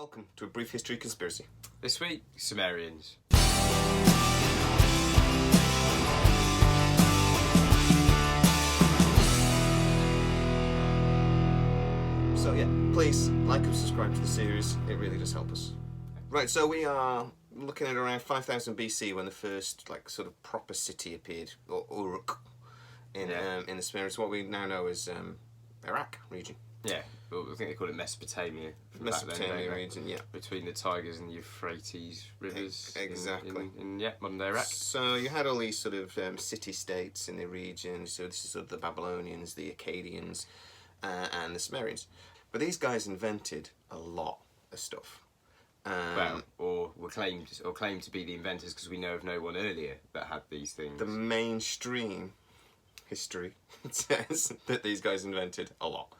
welcome to A Brief History Conspiracy. This week, Sumerians. So yeah, please like and subscribe to the series, it really does help us. Right, so we are looking at around 5000 BC when the first sort of proper city appeared, or Uruk, in the Sumerians, what we now know as Iraq region. Yeah, well, I think they call it Mesopotamia. Mesopotamia region, yeah. Between the Tigris and the Euphrates rivers. Exactly. In modern day Iraq. So you had all these sort of city-states in the region. So this is sort of the Babylonians, the Akkadians, and the Sumerians. But these guys invented a lot of stuff. Or claimed to be the inventors, because we know of no one earlier that had these things. The mainstream history says that these guys invented a lot.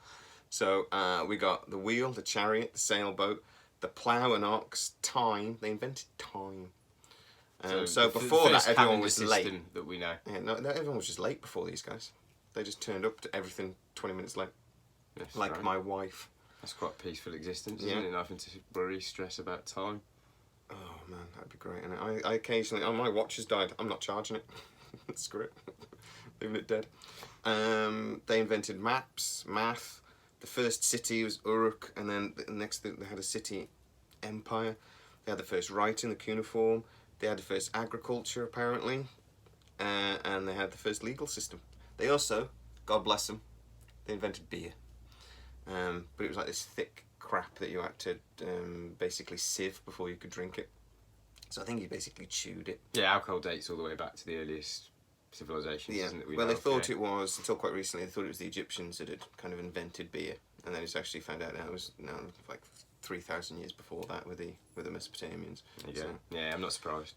So we got the wheel, the chariot, the sailboat, the plough and ox, time. They invented time. So before that, everyone was late. That we know. Yeah, no, everyone was just late before these guys. They just turned up to everything 20 minutes late. That's like right. my wife. That's quite a peaceful existence, isn't it? Nothing to worry, stress about time. Oh man, that'd be great. And I occasionally, my watch has died. I'm not charging it. Screw it. Leaving it dead. They invented maps, math. The first city was Uruk, and then the next thing they had a city empire. They had the first writing, the cuneiform. They had the first agriculture, apparently, and they had the first legal system. They also, God bless them, they invented beer. But it was like this thick crap that you had to basically sieve before you could drink it. So I think you basically chewed it. Yeah, alcohol dates all the way back to the earliest civilizations, isn't it? They thought it was, until quite recently, they thought it was the Egyptians that had kind of invented beer. And then it's actually found out now it was like 3,000 years before that with the Mesopotamians. There you go. Yeah, I'm not surprised.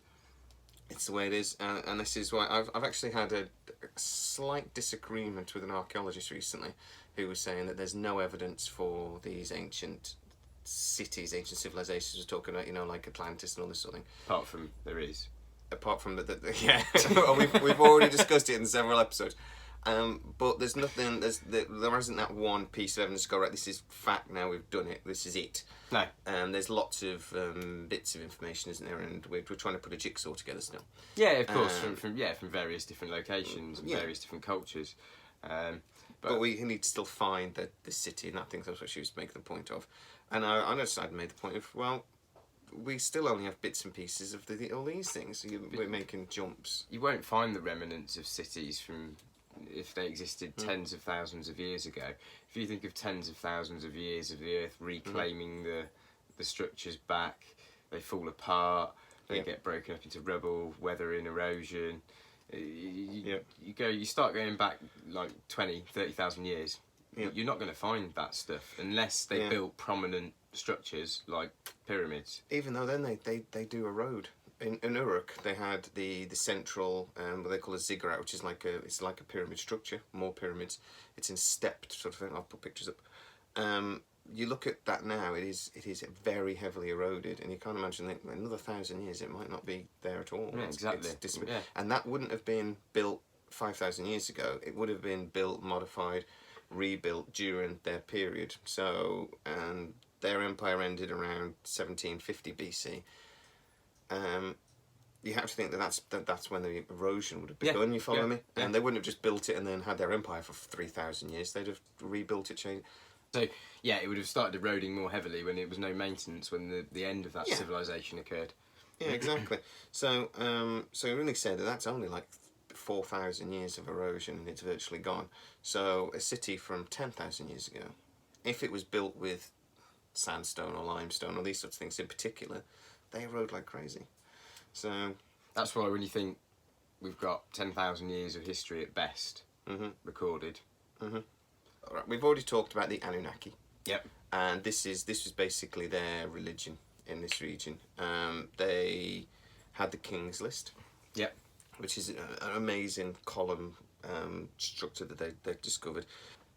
It's the way it is, and this is why I've actually had a slight disagreement with an archaeologist recently who was saying that there's no evidence for these ancient cities, ancient civilizations we're talking about, like Atlantis and all this sort of thing. Apart from there is. Apart from yeah, we've already discussed it in several episodes. But there's nothing. There isn't that one piece of evidence to go, right, this is fact. Now we've done it. This is it. No. There's lots of bits of information, isn't there? And we're trying to put a jigsaw together still. Yeah, of course, from various different locations and various different cultures. But we need to still find the city, and I think that's what she was making the point of. And I decided to make the point of, well, we still only have bits and pieces of all these things. We're making jumps. You won't find the remnants of cities from if they existed tens of thousands of years ago. If you think of tens of thousands of years of the Earth reclaiming the structures back, they fall apart, they get broken up into rubble, weathering, erosion. You start going back like 20, 30,000 years. You're not going to find that stuff unless they built prominent structures like pyramids. Even though then they do erode. In Uruk, they had the central, what they call a ziggurat, which is like a pyramid structure, more pyramids. It's in stepped sort of thing. I'll put pictures up. You look at that now; it is very heavily eroded, and you can't imagine that in another 1,000 years it might not be there at all. Yeah, exactly. And that wouldn't have been built 5,000 years ago. It would have been built, modified, rebuilt during their period. So, and their empire ended around 1750 BC. You have to think that's when the erosion would have begun. You follow me? And they wouldn't have just built it and then had their empire for 3,000 years. They'd have rebuilt it, changed. So it would have started eroding more heavily when there was no maintenance, when the end of that civilization occurred. Yeah, exactly. So you really say that's only like 4,000 years of erosion and it's virtually gone. So a city from 10,000 years ago, if it was built with sandstone or limestone or these sorts of things in particular, they erode like crazy. So that's why when you think we've got 10,000 years of history at best recorded. All right, we've already talked about the Anunnaki. Yep. And this was basically their religion in this region. They had the King's List. Yep. Which is an amazing column structure that they've discovered.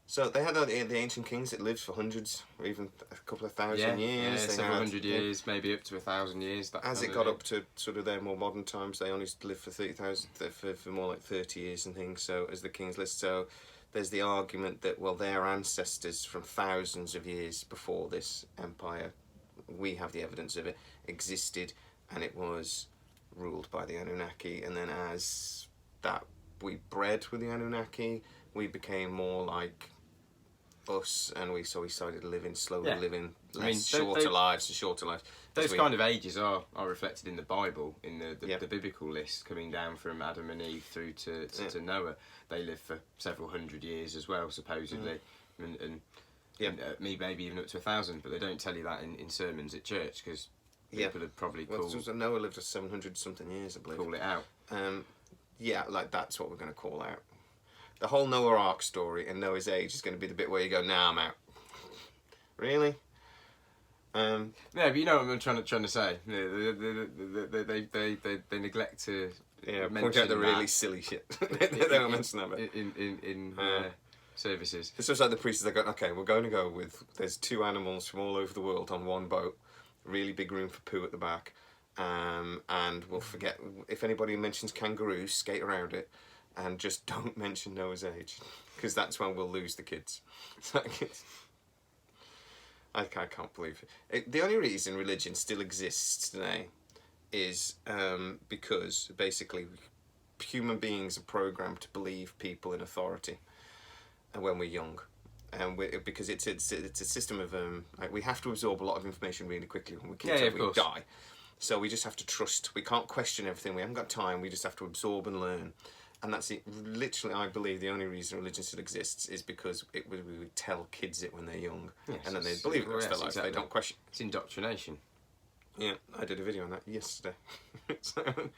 So they had the ancient kings that lived for hundreds or even a couple of thousand years. Yeah, several hundred years, maybe up to 1,000 years. As it got up to sort of their more modern times, they only lived for 30,000, for more like 30 years and things. So as the King's List, so there's the argument that their ancestors from thousands of years before this empire we have the evidence of it, existed, and it was ruled by the Anunnaki. And then as that we bred with the Anunnaki, we became more like us, and we started living slowly, living shorter lives and shorter lives. Those kind of ages are reflected in the Bible, in the biblical list, coming down from Adam and Eve through to Noah. They lived for several hundred years as well, supposedly, and maybe even up to 1,000. But they don't tell you that in sermons at church, because people would probably Noah lived for 700 something years, I believe. Call it out. Like that's what we're going to call out. The whole Noah Ark story and Noah's age is going to be the bit where you go, "Nah, I'm out." Really? Yeah, but you know what I'm trying to say. They neglect to point out the really silly shit. They don't mention that bit. in services. It's just like the priests. They go, "Okay, we're going to go with. There's 2 animals from all over the world on one boat. Really big room for poo at the back, and we'll forget if anybody mentions kangaroos, skate around it." And just don't mention Noah's age, because that's when we'll lose the kids. I can't believe it. The only reason religion still exists today is because basically human beings are programmed to believe people in authority, and when we're young, and because it's a system of like we have to absorb a lot of information really quickly when we're kids, we die. So we just have to trust. We can't question everything. We haven't got time. We just have to absorb and learn. And that's it. Literally, I believe the only reason religion still exists is because we would tell kids it when they're young, and then they believe it the rest of their life. They don't question. It's indoctrination. Yeah, I did a video on that yesterday. That's gone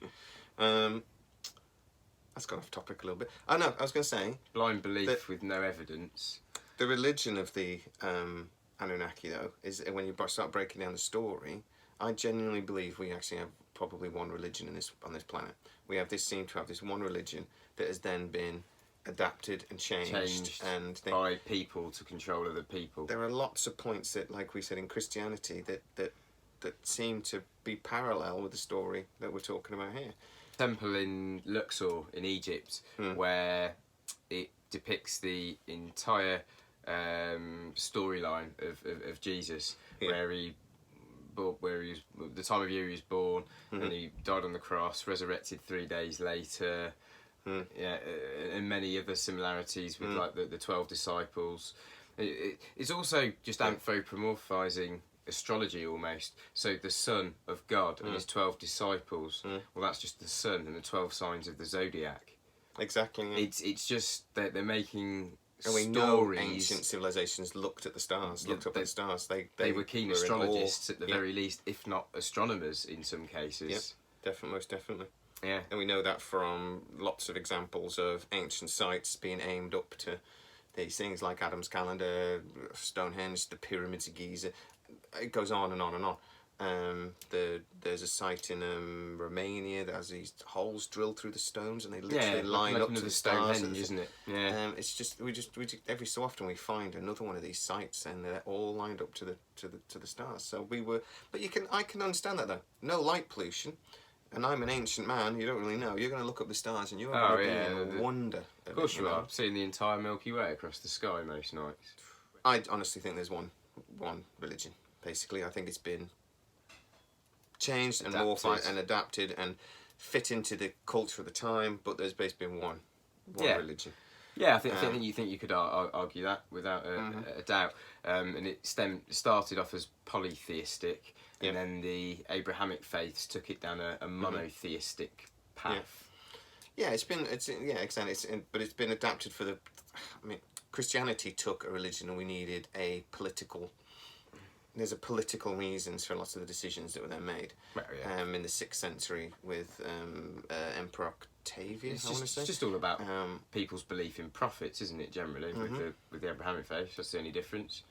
off topic a little bit. Oh no, I was going to say blind belief with no evidence. The religion of the Anunnaki, though, is when you start breaking down the story. I genuinely believe we actually have probably one religion on this planet. We seem to have this one religion that has then been adapted and changed and by people to control other people. There are lots of points that, like we said in Christianity, that seem to be parallel with the story that we're talking about here. Temple in Luxor in Egypt, where it depicts the entire storyline of Jesus, where he was the time of year he was born, and he died on the cross, resurrected 3 days later, and many other similarities with like the 12 disciples. It's also just anthropomorphizing astrology almost. So the Son of God and his 12 disciples, well, that's just the sun and the 12 signs of the zodiac. Exactly. Yeah. It's just that they're making. And we know ancient civilizations looked at the stars, looked up at the stars. They were keen astrologists at the very least, if not astronomers in some cases. Yeah, most definitely. Yeah. And we know that from lots of examples of ancient sites being aimed up to these things like Adam's calendar, Stonehenge, the pyramids of Giza. It goes on and on and on. There's a site in Romania that has these holes drilled through the stones, and they literally line up to the stars. Stonehenge, isn't it? Yeah. It's just we just every so often we find another one of these sites, and they're all lined up to the stars. So I can understand that though. No light pollution, and I'm an ancient man. You don't really know. You're going to look up the stars, and you're going to be in wonder. Of course you are. Seeing the entire Milky Way across the sky most nights. I honestly think there's one religion. Basically, I think it's been changed and morphed and adapted and fit into the culture of the time, but there's basically been one religion. Yeah, I think you could argue that without a doubt. And it started off as polytheistic, and then the Abrahamic faiths took it down a monotheistic path. Yeah, but it's been adapted for Christianity took a religion, and we needed a political. There's a political reasons for lots of the decisions that were then made. In the 6th century with Emperor Octavius. It's just all about people's belief in prophets, isn't it? Generally, with the Abrahamic faith, that's the only difference.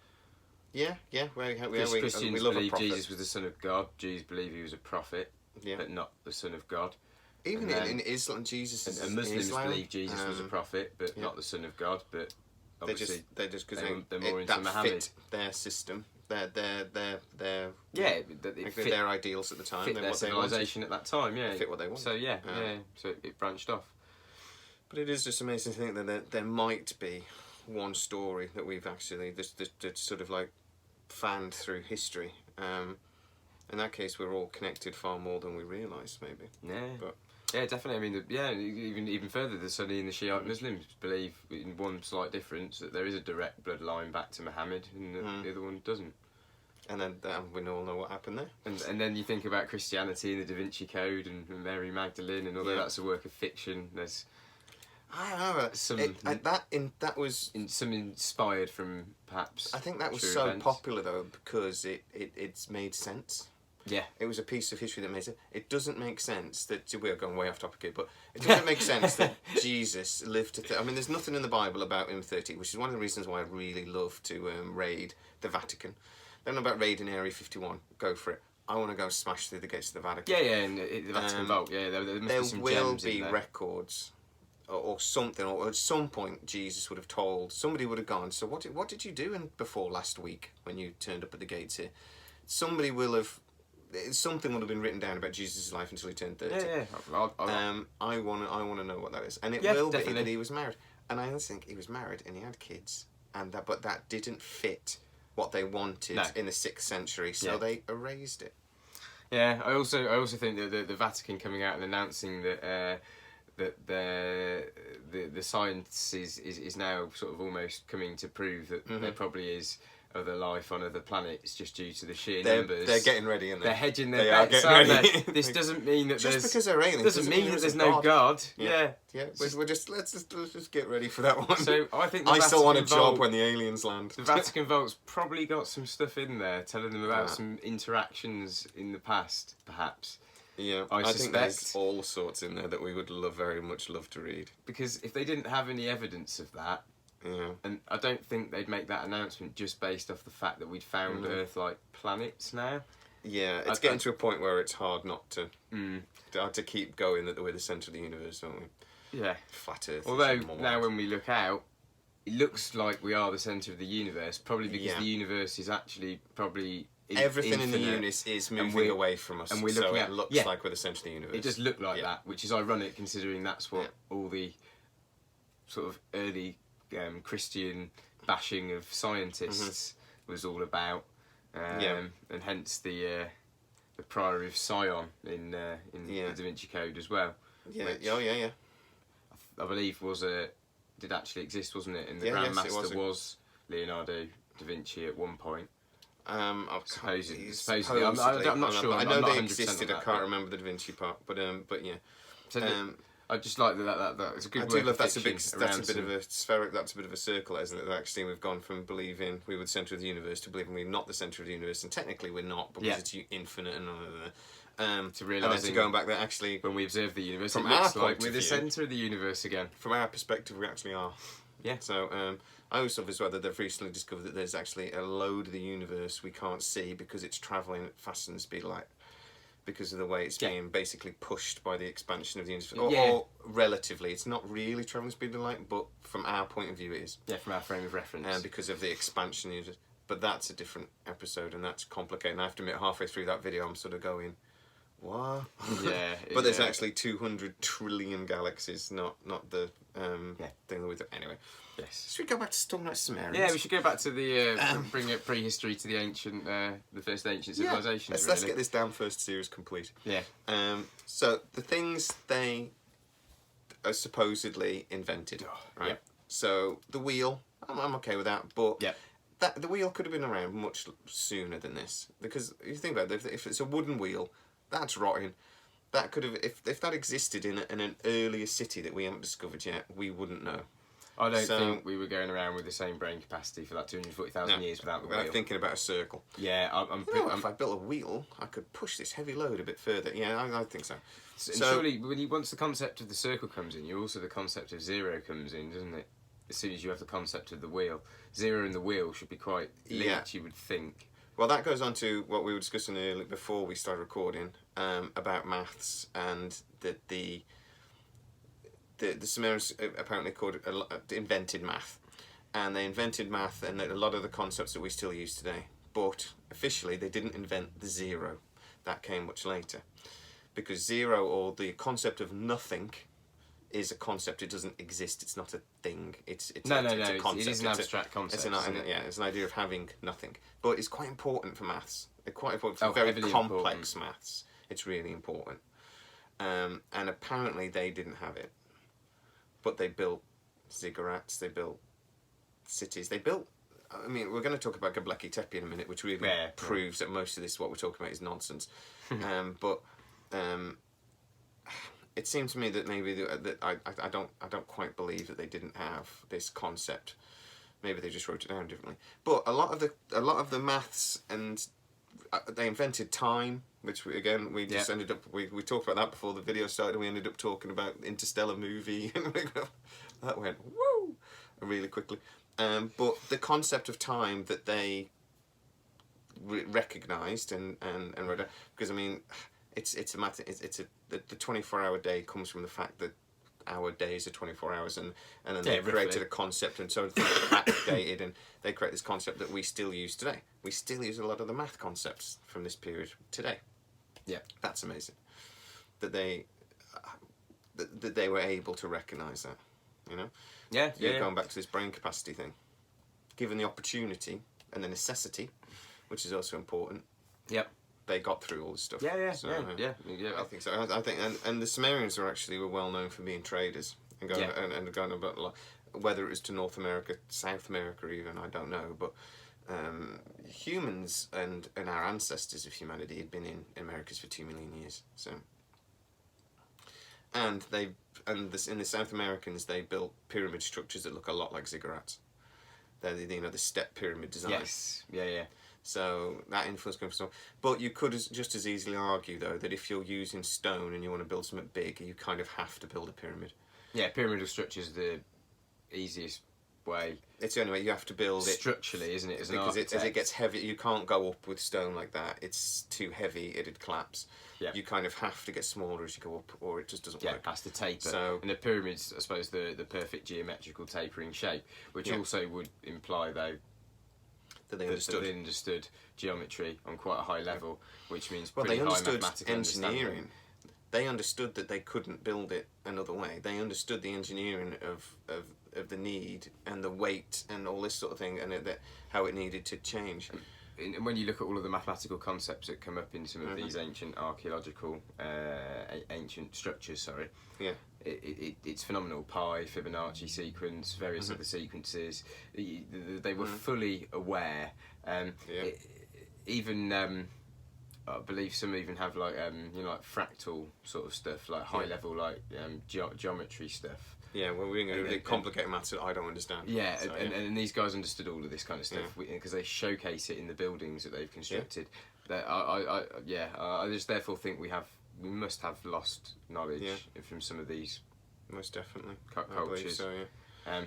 Yeah. Christians we love believe Jesus was the Son of God. Jews believe he was a prophet, but not the Son of God. Even in Islam, Jesus and Muslims believe Jesus was a prophet, but not the Son of God. But obviously, they're just because they're more into Muhammad. Fit their system. Their ideals at the time. Fit their civilization at that time. Yeah, fit what they want. So so it branched off. But it is just amazing to think that there might be one story that we've actually just sort of like fanned through history. In that case, we're all connected far more than we realise, maybe. Yeah. But Yeah, definitely. I mean, even further, the Sunni and the Shiite Muslims believe, in one slight difference, that there is a direct bloodline back to Muhammad, and the other one doesn't. And then we all know what happened there. And then you think about Christianity and the Da Vinci Code and Mary Magdalene, and although that's a work of fiction, there's some inspired from perhaps. I think that was true so events. popular though because it's made sense. Yeah. It was a piece of history that made sense. It doesn't make sense that we're going way off topic here, but it doesn't make sense that Jesus lived to. I mean, there's nothing in the Bible about him 30, which is one of the reasons why I really love to raid the Vatican. Don't know about raiding Area 51. Go for it. I want to go smash through the gates of the Vatican. Yeah, and the Vatican Vault. Yeah, there must There be some will gems in be there. records. Or something, or at some point Jesus would have told, somebody would have gone, so what did you do before last week when you turned up at the gates here? Somebody will have, something would have been written down about Jesus' life until he turned 30. Yeah. I want to know what that is. And it Yeah, will definitely. be that he was married. And I think he was married and he had kids. But that didn't fit what they wanted in the 6th century, so they erased it. Yeah, I also think that the Vatican coming out and announcing that the science is now sort of almost coming to prove that there probably is other life on other planets just due to the sheer numbers. They're getting ready, aren't they? They're hedging their They are bets, getting aren't ready. they? This doesn't mean that Just there's because they're aliens doesn't mean that there's no God. Yeah. We're just let's just get ready for that one. So I think the I still want a Vatican job Vault- when the aliens land. The Vatican Vault's probably got some stuff in there telling them about some interactions in the past, perhaps. Yeah, I think suspect. there's all sorts in there that we would very much love to read. Because if they didn't have any evidence of that, and I don't think they'd make that announcement just based off the fact that we'd found Earth-like planets now. Yeah, it's getting to a point where it's hard not to hard to keep going that we're the centre of the universe, don't we? Yeah. Flat Earth. Although now when we look out, it looks like we are the centre of the universe, probably because the universe is actually probably everything infinite, in the universe is moving away from us, and we're so looking it at, looks like we're the centre of the universe. It does look like that, which is ironic considering that's what all the sort of early Christian bashing of scientists was all about, and hence the Priory of Sion in the Da Vinci Code as well. Yeah, which I believe did actually exist, wasn't it? And the Grand Master was Leonardo da Vinci at one point. Supposedly. I'm not sure. I know I'm not they 100% existed. on I that, can't remember the Da Vinci part, but yeah. So I just like that. It's a good. I do love that's a bit of a circle, isn't it? That actually we've gone from believing we were the centre of the universe to believing we're not the centre of the universe, and technically we're not because it's infinite and all of that. To realising, and then to going back there, actually, when we observe the universe, from it looks our like point we're of the view, centre of the universe again. From our perspective, we actually are. Yeah. So I also love as well that they've recently discovered that there's actually a load of the universe we can't see because it's travelling at faster than the speed of light. Because of the way it's being basically pushed by the expansion of the universe. Or relatively, it's not really travelling the speed of light, but from our point of view it is. Yeah, from our frame of reference. Because of the expansion of the universe. But that's a different episode and that's complicated. And I have to admit, halfway through that video I'm sort of going, what? Yeah. But there's actually 200 trillion galaxies, not the thing with it. Anyway. Yes. Should we go back to talking about Sumerians? Yeah, we should go back to the bring it prehistory to the ancient, the first ancient civilizations. Let's get this down first series complete. Yeah. So the things they are supposedly invented, right? Yeah. So the wheel, I'm okay with that, but Yeah. the wheel could have been around much sooner than this because you think about it, if it's a wooden wheel, that's rotting. That could have if that existed in an earlier city that we haven't discovered yet, we wouldn't know. I don't think we were going around with the same brain capacity for that 240,000 years without the wheel. Without thinking about a circle. Yeah, If I built a wheel, I could push this heavy load a bit further. Yeah, I think so. And surely, once the concept of the circle comes in, also the concept of zero comes in, doesn't it? As soon as you have the concept of the wheel. Zero and the wheel should be quite linked, you would think. Well, that goes on to what we were discussing earlier before we started recording about maths and that the Sumerians apparently invented math, and they invented math and a lot of the concepts that we still use today. But officially, they didn't invent the zero. That came much later, because zero, or the concept of nothing, is a concept. It doesn't exist. It's not a thing. It's a concept. It is an abstract concept. It's an idea of having nothing, but it's quite important for maths. They're quite important for very complex maths. It's really important. And apparently they didn't have it. But they built ziggurats, they built cities, they built... I mean, we're going to talk about Göbekli Tepe in a minute, which really proves that most of this, what we're talking about, is nonsense. But it seems to me that maybe that I don't quite believe that they didn't have this concept. Maybe they just wrote it down differently. But a lot of the maths, and they invented time, which we just ended up we talked about that before the video started, and we ended up talking about Interstellar movie, and that went woo really quickly. But the concept of time that they recognised and wrote down, because I mean, it's a matter. The 24-hour day comes from the fact that our days are 24 hours, and then they created a concept, and so backdated, and they create this concept that we still use today. We still use a lot of the math concepts from this period today. Yeah, that's amazing. That they were able to recognise that, you know. Going back to this brain capacity thing, given the opportunity and the necessity, which is also important. Yep. They got through all this stuff. Yeah. I think so. I think, and the Sumerians were well known for being traders and going about a lot. Whether it was to North America, South America, even, I don't know. But humans and our ancestors of humanity had been in Americas for 2 million years. So, in the South Americans, they built pyramid structures that look a lot like ziggurats. They're the step pyramid design. Yes. Yeah. So that influence comes from. But you could just as easily argue, though, that if you're using stone and you want to build something big, you kind of have to build a pyramid. Yeah, pyramidal structure is the easiest way. It's the only way. You have to build it structurally, isn't it? As it gets heavy, you can't go up with stone like that. It's too heavy; it'd collapse. Yeah. You kind of have to get smaller as you go up, or it just doesn't work. Yeah, it has to taper. So, and the pyramid's, I suppose, the perfect geometrical tapering shape, which also would imply, though, that they understood geometry on quite a high level, which means they understood engineering. They understood that they couldn't build it another way. They understood the engineering of the need and the weight and all this sort of thing, and how it needed to change. And when you look at all of the mathematical concepts that come up in some of these ancient archaeological, ancient structures, it's phenomenal. Pi, Fibonacci sequence, various other sequences. They were fully aware. Even I believe some even have like like fractal sort of stuff, like high level geometry stuff. Yeah, well, we're going to really complicate maths that I don't understand. Yeah, so, and these guys understood all of this kind of stuff because they showcase it in the buildings that they've constructed. Yeah. I just therefore think we must have lost knowledge from some of these. Most definitely. Cultures. So, yeah.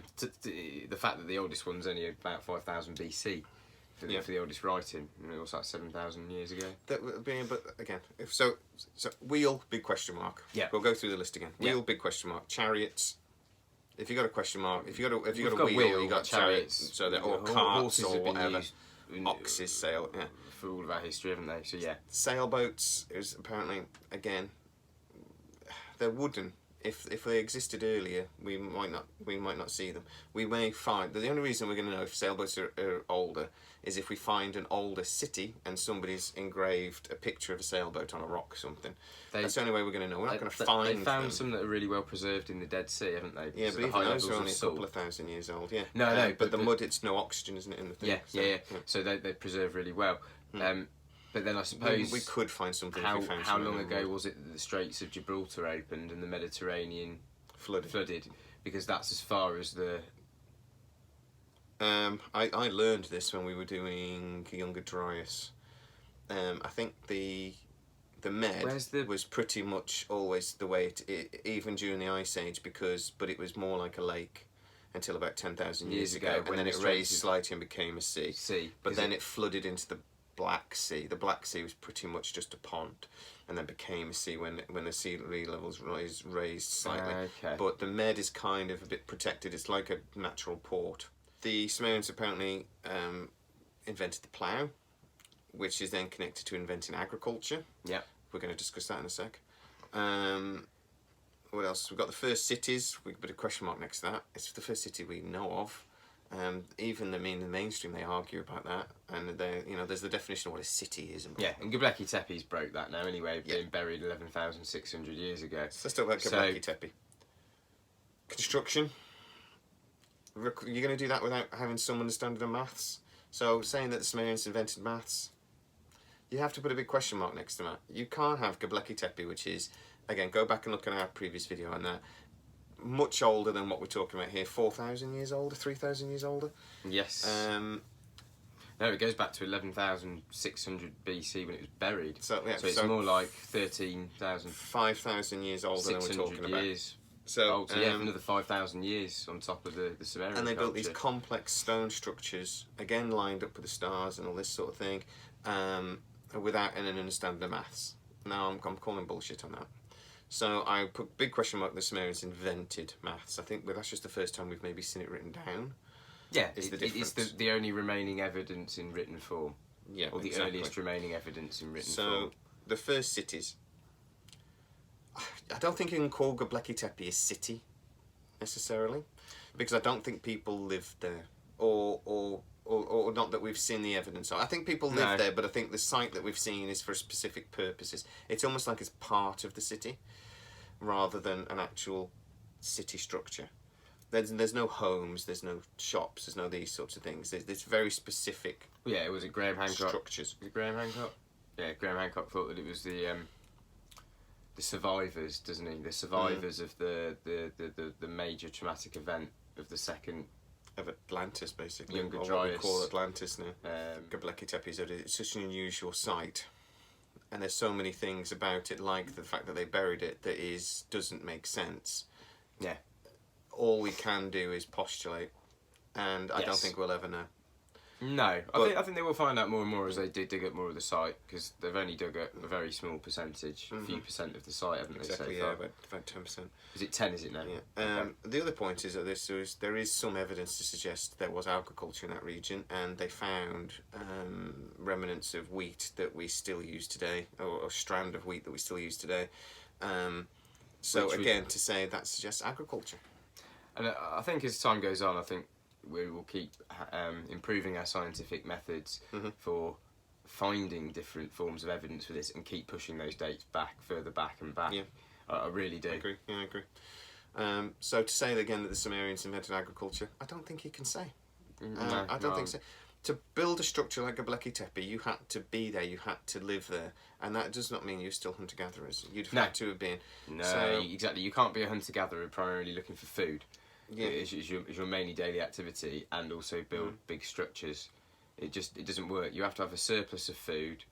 The fact that the oldest one's only about 5,000 BC for the oldest writing, what's that, 7,000 years ago? But again, so wheel, big question mark. Yeah. We'll go through the list again. Wheel, big question mark. Chariots. If you got a question mark, if you got a wheel, you got chariots. So or carts or whatever. Oxes sail. Yeah. For all of our history, haven't they? So yeah. Sailboats is apparently, again, they're wooden. If they existed earlier, we might not see them. We may find the only reason we're going to know if sailboats are older is if we find an older city and somebody's engraved a picture of a sailboat on a rock or something. That's the only way we're going to know. We're not going to find them. They found some that are really well preserved in the Dead Sea, haven't they? Yeah, but even those are only a couple of thousand years old. Yeah. No, but the mud, it's no oxygen, isn't it, in the thing? Yeah. So they preserve really well. But then I suppose we could find something. How long ago was it that the Straits of Gibraltar opened and the Mediterranean flooded? Because that's as far as the. I learned this when we were doing Younger Dryas. I think the Med was pretty much always the way even during the Ice Age but it was more like a lake until about 10,000 years ago, and then it raised slightly and became a sea. But then it flooded into the Black Sea. The Black Sea was pretty much just a pond, and then became a sea when the sea levels raised slightly. But the Med is kind of a bit protected. It's like a natural port. The Sumerians apparently invented the plough, which is then connected to inventing agriculture. Yeah, we're going to discuss that in a sec. What else? We've got the first cities. We've got a question mark next to that. It's the first city we know of. Even the mainstream, they argue about that, and there's the definition of what a city is. Yeah, and Göbekli Tepe's broke that now anyway, being buried 11,600 years ago. So let's talk about Göbekli Tepe. Construction. You're going to do that without having some understanding of maths. So saying that the Sumerians invented maths, you have to put a big question mark next to that. You can't have Göbekli Tepe, which is, again, go back and look at our previous video on that, much older than what we're talking about here, 4,000 years older, 3,000 years older. Yes. No, it goes back to 11,600 BC when it was buried. So it's more like 13,000... 5,000 years older than we're talking about. Years. So another 5,000 years on top of the Sumerian And they culture. built these complex stone structures, again lined up with the stars and all this sort of thing, without any understanding of maths. Now I'm calling bullshit on that. So I put big question mark, the Sumerians invented maths. I think that's just the first time we've maybe seen it written down. Yeah, it's the only remaining evidence in written form. Yeah, or the earliest remaining evidence in written form. So the first cities, I don't think you can call Göbekli Tepe a city necessarily, because I don't think people lived there, or not that we've seen the evidence of. I think people lived there, but I think the site that we've seen is for specific purposes. It's almost like it's part of the city, rather than an actual city structure. There's no homes, there's no shops, there's no these sorts of things. There's very specific. Yeah, was it Graham Hancock? Structures. Was it Graham Hancock? Yeah, Graham Hancock thought that it was the survivors, doesn't he? The survivors of the major traumatic event of the second. Of Atlantis, basically. Younger or Dryas. What we call Atlantis now. Göbekli Tepe it's such an unusual site, and there's so many things about it, like the fact that they buried it, that doesn't make sense. Yeah. All we can do is postulate, and I don't think we'll ever know. No, I think they will find out more and more as they dig up more of the site, because they've only dug up a very small percentage, a few percent of the site, haven't they? Exactly, so far? About 10%. Is it 10? Is it now? Yeah. Okay. The other point is that there is some evidence to suggest there was agriculture in that region, and they found remnants of wheat that we still use today, or a strand of wheat that we still use today. To say that suggests agriculture. And I think as time goes on, I think we will keep improving our scientific methods for finding different forms of evidence for this, and keep pushing those dates further back and back. Yeah. I really do. I agree. Yeah, I agree. So to say again that the Sumerians invented agriculture, I don't think you can say. I don't think so. To build a structure like Göbekli Tepe, you had to be there, you had to live there, and that does not mean you're still hunter-gatherers. You'd have had to have been. No, exactly. You can't be a hunter-gatherer primarily looking for food. Yeah. It's your mainly daily activity, and also build big structures. It doesn't work. You have to have a surplus of food,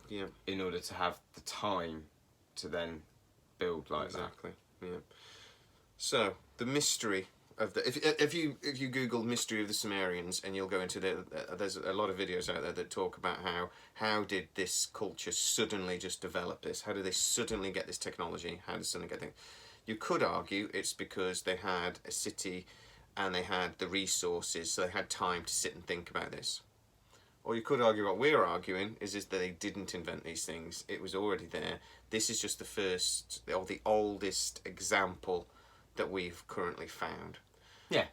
in order to have the time to then build like that. Exactly. Yeah. So the mystery of the if you Google mystery of the Sumerians, and you'll go into there's a lot of videos out there that talk about how did this culture suddenly just develop this? How did they suddenly get this technology? How did they suddenly get things? You could argue it's because they had a city and they had the resources, so they had time to sit and think about this. Or you could argue what we're arguing is that they didn't invent these things. It was already there. This is just the first, or the oldest example that we've currently found. Yeah.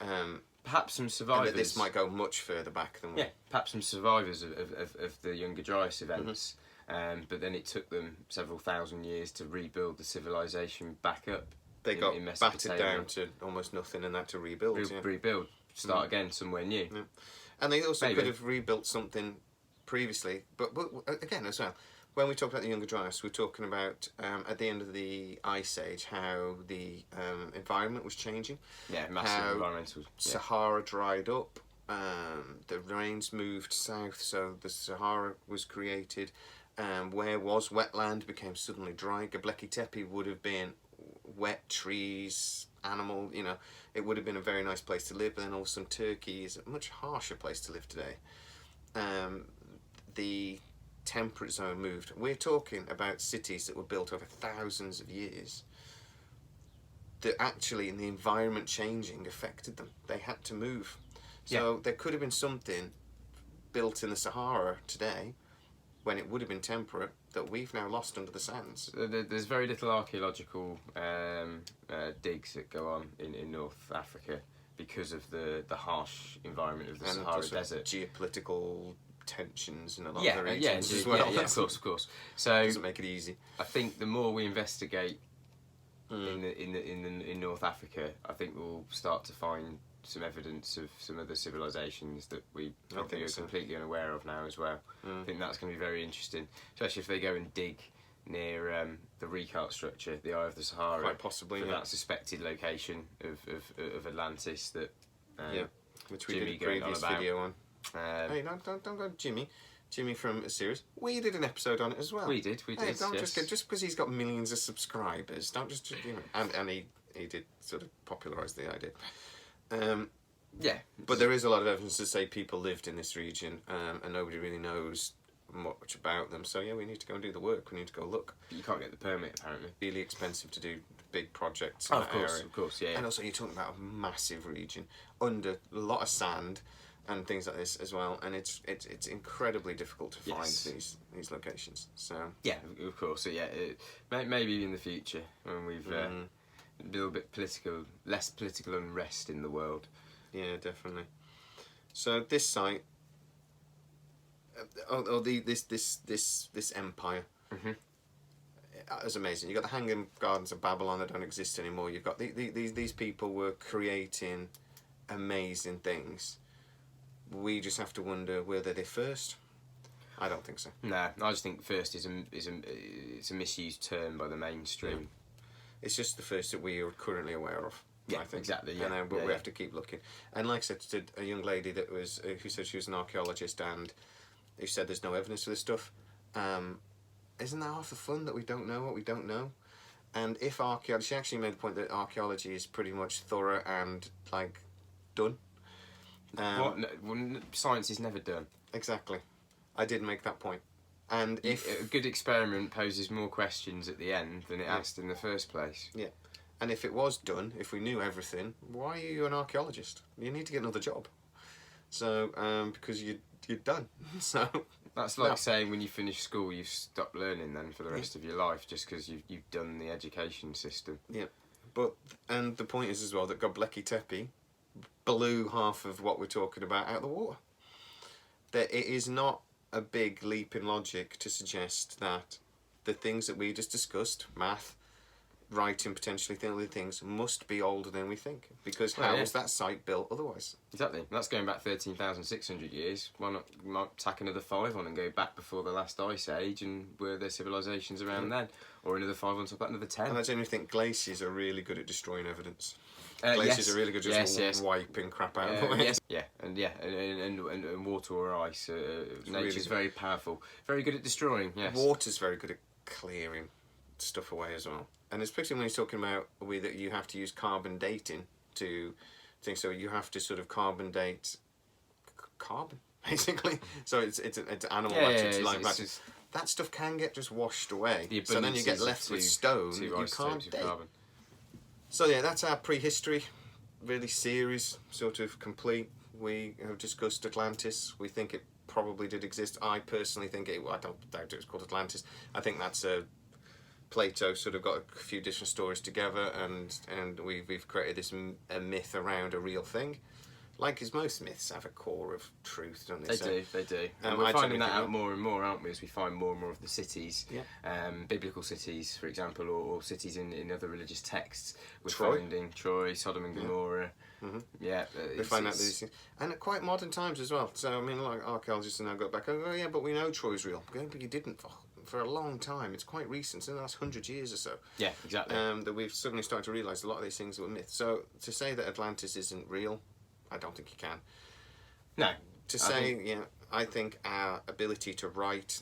Perhaps some survivors. And that this might go much further back than we. Yeah, perhaps some survivors of the Younger Dryas events. But then it took them several thousand years to rebuild the civilization back up. They got battered down to almost nothing, and had to rebuild. Rebuild, start again somewhere new. Yeah. And they also could have rebuilt something previously, but again as well. When we talk about the Younger Dryas, we're talking about at the end of the Ice Age how the environment was changing. Yeah, massive environmental. Sahara dried up. The rains moved south, so the Sahara was created. Where was wetland became suddenly dry. Göbekli Tepe would have been wet trees, animal, it would have been a very nice place to live, but then also Turkey is a much harsher place to live today. The temperate zone moved. We're talking about cities that were built over thousands of years that actually, in the environment changing, affected them. They had to move. So there could have been something built in the Sahara today, when it would have been temperate, that we've now lost under the sands. There's very little archaeological digs that go on in North Africa because of the harsh environment of the and Sahara also Desert. geopolitical tensions in a lot Yeah, of the yeah, regions as indeed. well. Yeah, of course. So Doesn't make it easy. I think the more we investigate in North Africa, I think we'll start to find some evidence of some other civilizations that we probably are completely unaware of now as well. I think that's going to be very interesting, especially if they go and dig near the Ricart structure, the Eye of the Sahara, Quite possibly, for yeah. that suspected location of Atlantis that Which we Jimmy did a previous going on video on. Hey, don't go Jimmy. Jimmy from a series. We did an episode on it as well. We did. Hey, don't yes. just because he's got millions of subscribers, don't just and he did sort of popularise the idea. Yeah. But there is a lot of evidence to say people lived in this region, and nobody really knows much about them. So yeah, we need to go and do the work. We need to go look. But you can't get the permit apparently. Really expensive to do big projects in that area. Of course, yeah. And also you're talking about a massive region under a lot of sand and things like this as well, and it's incredibly difficult to find these locations. So yeah, of course. So yeah, maybe in the future when we've a little bit less political unrest in the world. Yeah, definitely. So this site, this empire, is amazing. You've got the Hanging Gardens of Babylon that don't exist anymore. You've got these people were creating amazing things. We just have to wonder, were they first? I don't think so. No, I just think first is a misused term by the mainstream. Yeah. It's just the first that we are currently aware of. Yeah, I think. exactly. Yeah, and we have to keep looking. And like I said, to a young lady that was who said she was an archaeologist and who said there's no evidence for this stuff. Isn't that half the fun, that we don't know what we don't know? And if archaeology, she actually made the point that archaeology is pretty much thorough and like done. Science is never done. Exactly. I did make that point. And if a good experiment poses more questions at the end than it asked in the first place. Yeah. And if it was done, if we knew everything, why are you an archaeologist? You need to get another job. So, because you're done. So that's like saying when you finish school, you've stopped learning then for the rest of your life just because you've done the education system. Yeah. And the point is as well that Göbekli Tepe blew half of what we're talking about out of the water. That it is not a big leap in logic to suggest that the things that we just discussed, math, writing, potentially other things, must be older than we think. Because how was that site built otherwise? Exactly. That's going back 13,600 years. Why not tack another 5 on and go back before the last ice age, and were there civilizations around then? Or another 5 on top of that, another 10. And I genuinely think glaciers are really good at destroying evidence. Glaciers are really good at just wiping crap out of the way. And water or ice. Nature's very powerful. Very good at destroying, yes. Water's very good at clearing stuff away as well. And especially when you're talking about that you have to use carbon dating to think. So you have to sort of carbon date carbon, basically. So it's animal matter, like that. That stuff can get just washed away. So then you get left with stone that you can't date. Carbon. So yeah, that's our prehistory, really series, sort of complete. We have discussed Atlantis. We think it probably did exist. I personally think I don't doubt it was called Atlantis. I think that's Plato sort of got a few different stories together, and we've created this a myth around a real thing. Like as most myths have a core of truth, don't they? They do. And we're finding that out more and more, aren't we, as we find more and more of the cities, biblical cities, for example, or cities in other religious texts. We're finding Troy, Sodom and Gomorrah. We find out these things. And at quite modern times as well. So, I mean, like archaeologists now go back, oh yeah, but we know Troy's real. But you didn't for a long time. It's quite recent, in the last 100 years or so. Yeah, exactly. That we've suddenly started to realise a lot of these things were myths. So, to say that Atlantis isn't real, I don't think you can. No. I think our ability to write,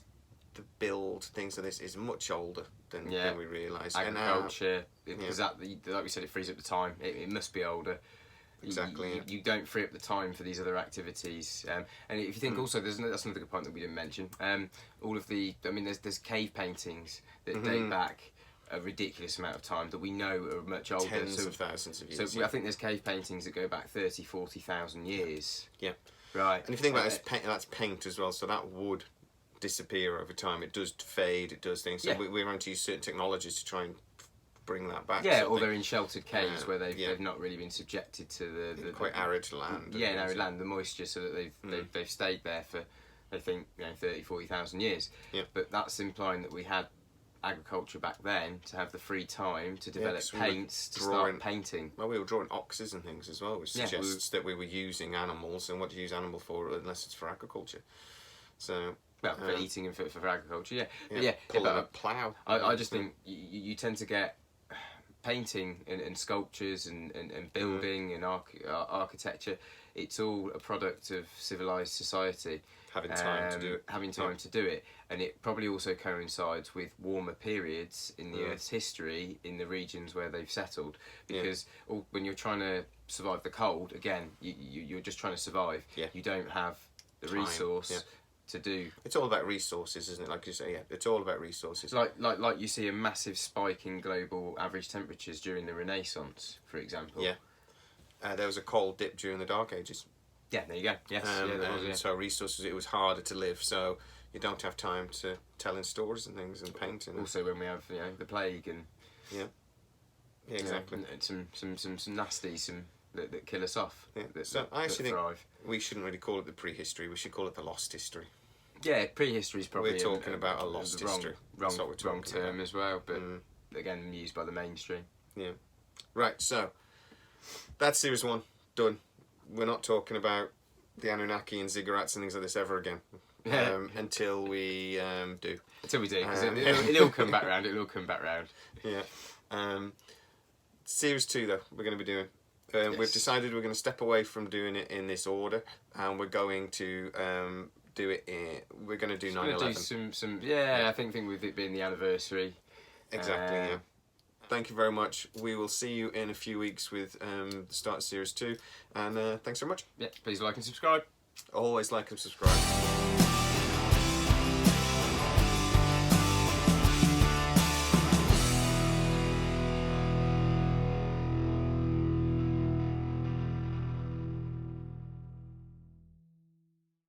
to build things like this is much older than we realise. Agriculture, because like we said, it frees up the time. It must be older. Exactly. You don't free up the time for these other activities. And if you think also, that's another good point that we didn't mention. All of there's cave paintings that date back a ridiculous amount of time that we know are much older. Tens of thousands of years. So I think there's cave paintings that go back 30, 40,000 years. Yeah. Right. And if you think about it, that's paint as well, so that would disappear over time. It does fade, it does things. So we're going to use certain technologies to try and bring that back. Yeah, sort or of they're thing. in sheltered caves where they've yeah. not really been subjected to the Quite arid land. yeah, and arid things. land, the moisture, so that they've stayed there for, they think, 30, 40,000 years. Yeah. But that's implying that we had agriculture back then to have the free time to develop 'cause we were paints, to drawing- start painting. Well, we were drawing oxes and things as well, which Yeah, suggests that we were using animals, and what do you use animal for unless it's for agriculture? So, Well, for eating and for agriculture, yeah. But yeah, pulling a but plough. I just think you tend to get painting and sculptures and building and architecture. It's all a product of civilized society. Having time to do it. Having time to do it. And it probably also coincides with warmer periods in the Earth's history in the regions where they've settled. Because when you're trying to survive the cold, again, you're just trying to survive. Yeah. You don't have the Time, resource to do. It's all about resources, isn't it? Like you say, yeah, it's all about resources. Like you see a massive spike in global average temperatures during the Renaissance, for example. Yeah. There was a cold dip during the Dark Ages. Yeah, there you go. Yes, there was, yeah. So resources, it was harder to live, so you don't have time to tell in stories and things and paint. And also when we have the plague and yeah, exactly. and some nasty that kill us off. Yeah. That, So I actually think thrive. we shouldn't really call it the prehistory. We should call it the lost history. Yeah, prehistory is probably We're talking about a lost the wrong, history. Wrong, That's what we're wrong talking term about. as well, but again used by the mainstream. Yeah. Right. So that's series 1 done. We're not talking about the Anunnaki and ziggurats and things like this ever again. Until we do. Until we do, because it'll come back round. It'll all come back round. Yeah. Series 2 though, we're going to be doing. Yes. We've decided we're going to step away from doing it in this order, and we're going to do it. We're going to do 9/11. We'll do some. Yeah, I think with it being the anniversary. Exactly. Yeah. Thank you very much. We will see you in a few weeks with the start of series 2, and thanks very much. Yeah, please like and subscribe. Always like and subscribe.